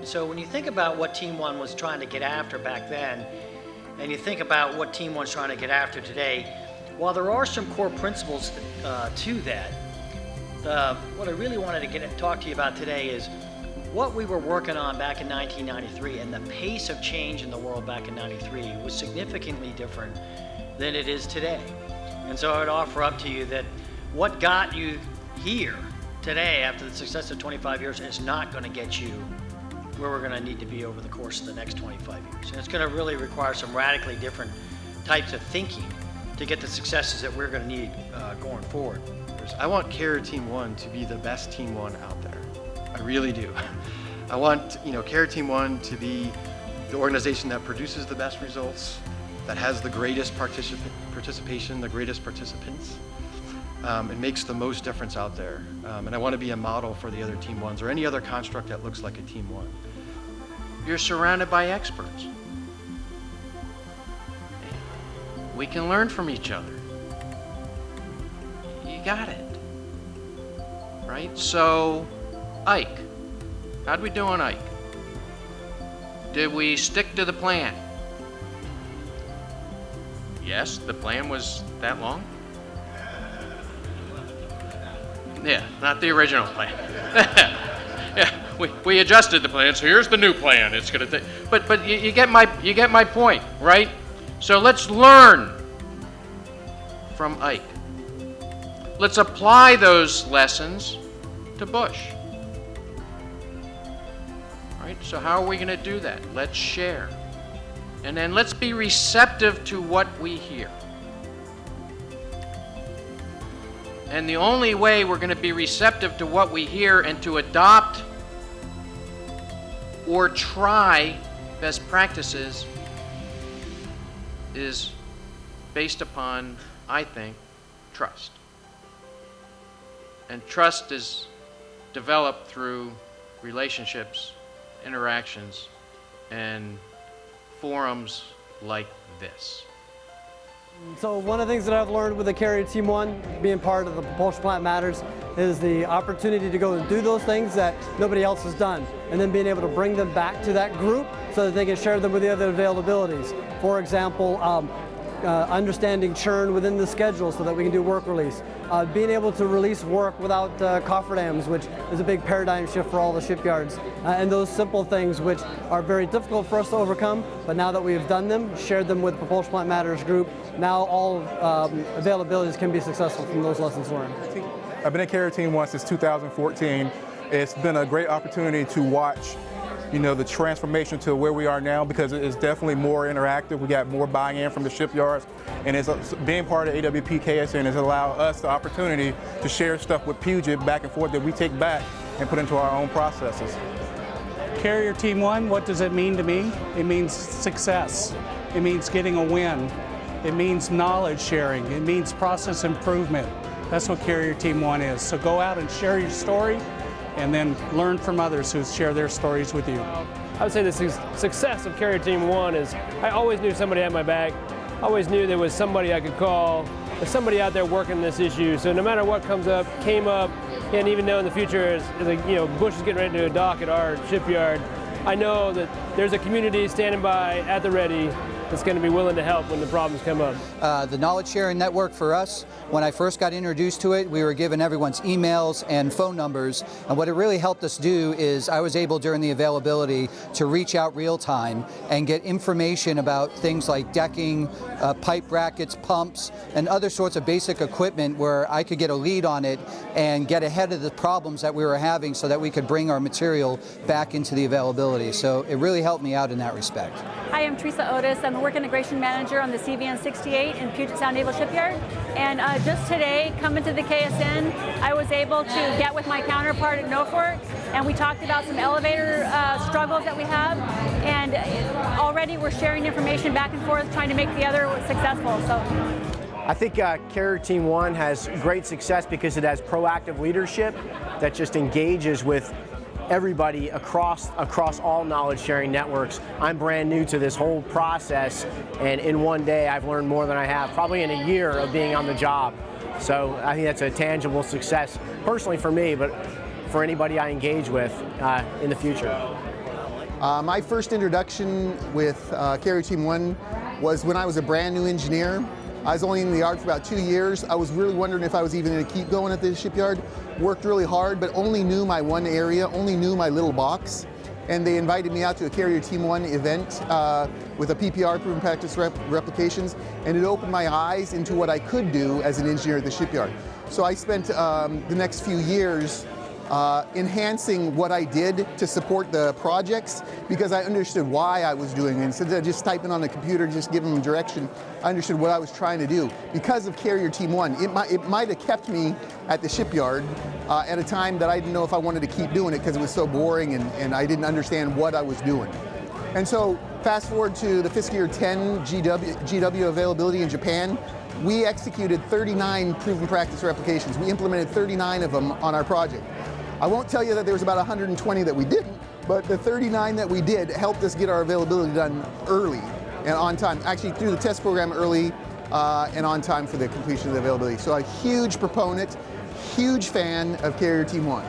So when you think about what Team One was trying to get after back then, and you think about what Team One's trying to get after today, while there are some core principles to that, what I really wanted to talk to you about today is what we were working on back in 1993, and the pace of change in the world back in 93 was significantly different than it is today. And so I would offer up to you that what got you here today after the success of 25 years is not going to get you where we're going to need to be over the course of the next 25 years. And it's going to really require some radically different types of thinking to get the successes that we're going to need going forward. I want Carrier Team One to be the best Team One out there. I really do. I want, Carrier Team One to be the organization that produces the best results, that has the greatest participation, the greatest participants, and makes the most difference out there. And I want to be a model for the other Team Ones or any other construct that looks like a Team One. You're surrounded by experts. We can learn from each other. You got it. Right? So, Ike. How'd we do on Ike? Did we stick to the plan? Yes, the plan was that long. Yeah, not the original plan. Yeah, we adjusted the plan, so here's the new plan. It's gonna take, but you get my point, right? So let's learn from Ike. Let's apply those lessons to Bush. Right? So how are we going to do that? Let's share. And then let's be receptive to what we hear. And the only way we're going to be receptive to what we hear and to adopt or try best practices is based upon, I think, trust. And trust is developed through relationships, interactions, and forums like this. So one of the things that I've learned with the Carrier Team One, being part of the Propulsion Plant Matters, is the opportunity to go and do those things that nobody else has done, and then being able to bring them back to that group so that they can share them with the other availabilities. For example, understanding churn within the schedule so that we can do work release. Being able to release work without cofferdams, which is a big paradigm shift for all the shipyards. And those simple things which are very difficult for us to overcome, but now that we have done them, shared them with the Propulsion Plant Matters group, now all availabilities can be successful from those lessons learned. I've been at Carrier Team One since 2014. It's been a great opportunity to watch the transformation to where we are now, because it is definitely more interactive. We got more buy-in from the shipyards, and it's being part of AWP KSN has allowed us the opportunity to share stuff with Puget back and forth that we take back and put into our own processes. Carrier Team One, what does it mean to me? It means success. It means getting a win. It means knowledge sharing. It means process improvement. That's what Carrier Team One is. So go out and share your story, and then learn from others who share their stories with you. I would say the success of Carrier Team One is I always knew somebody had my back. I always knew there was somebody I could call. There's somebody out there working this issue. So no matter what came up, and even though in the future, Bush is getting ready to dock at our shipyard, I know that there's a community standing by at the ready that's going to be willing to help when the problems come up. The knowledge sharing network for us, when I first got introduced to it, we were given everyone's emails and phone numbers, and what it really helped us do is I was able during the availability to reach out real time and get information about things like decking, pipe brackets, pumps, and other sorts of basic equipment where I could get a lead on it and get ahead of the problems that we were having so that we could bring our material back into the availability. So it really helped me out in that respect. Hi, I'm Teresa Otis. I'm a work integration manager on the CVN 68 in Puget Sound Naval Shipyard. And just today, coming to the KSN, I was able to get with my counterpart at Norfolk, and we talked about some elevator struggles that we have. And already we're sharing information back and forth, trying to make the other successful. So I think Carrier Team One has great success because it has proactive leadership that just engages with everybody across all knowledge sharing networks. I'm brand new to this whole process, and in one day I've learned more than I have probably in a year of being on the job. So I think that's a tangible success, personally for me, but for anybody I engage with in the future. My first introduction with Carrier Team 1 was when I was a brand new engineer. I was only in the yard for about 2 years. I was really wondering if I was even going to keep going at the shipyard. Worked really hard, but only knew my one area, only knew my little box. And they invited me out to a Carrier Team 1 event with a PPR, proven practice replications, and it opened my eyes into what I could do as an engineer at the shipyard. So I spent the next few years enhancing what I did to support the projects because I understood why I was doing it. Instead of just typing on the computer, just giving them direction, I understood what I was trying to do. Because of Carrier Team 1, it might have kept me at the shipyard at a time that I didn't know if I wanted to keep doing it because it was so boring and I didn't understand what I was doing. And so fast forward to the fiscal year 10 GW availability in Japan. We executed 39 proven practice replications. We implemented 39 of them on our project. I won't tell you that there was about 120 that we didn't, but the 39 that we did helped us get our availability done early and on time. Actually through the test program early and on time for the completion of the availability. So a huge proponent, huge fan of Carrier Team 1.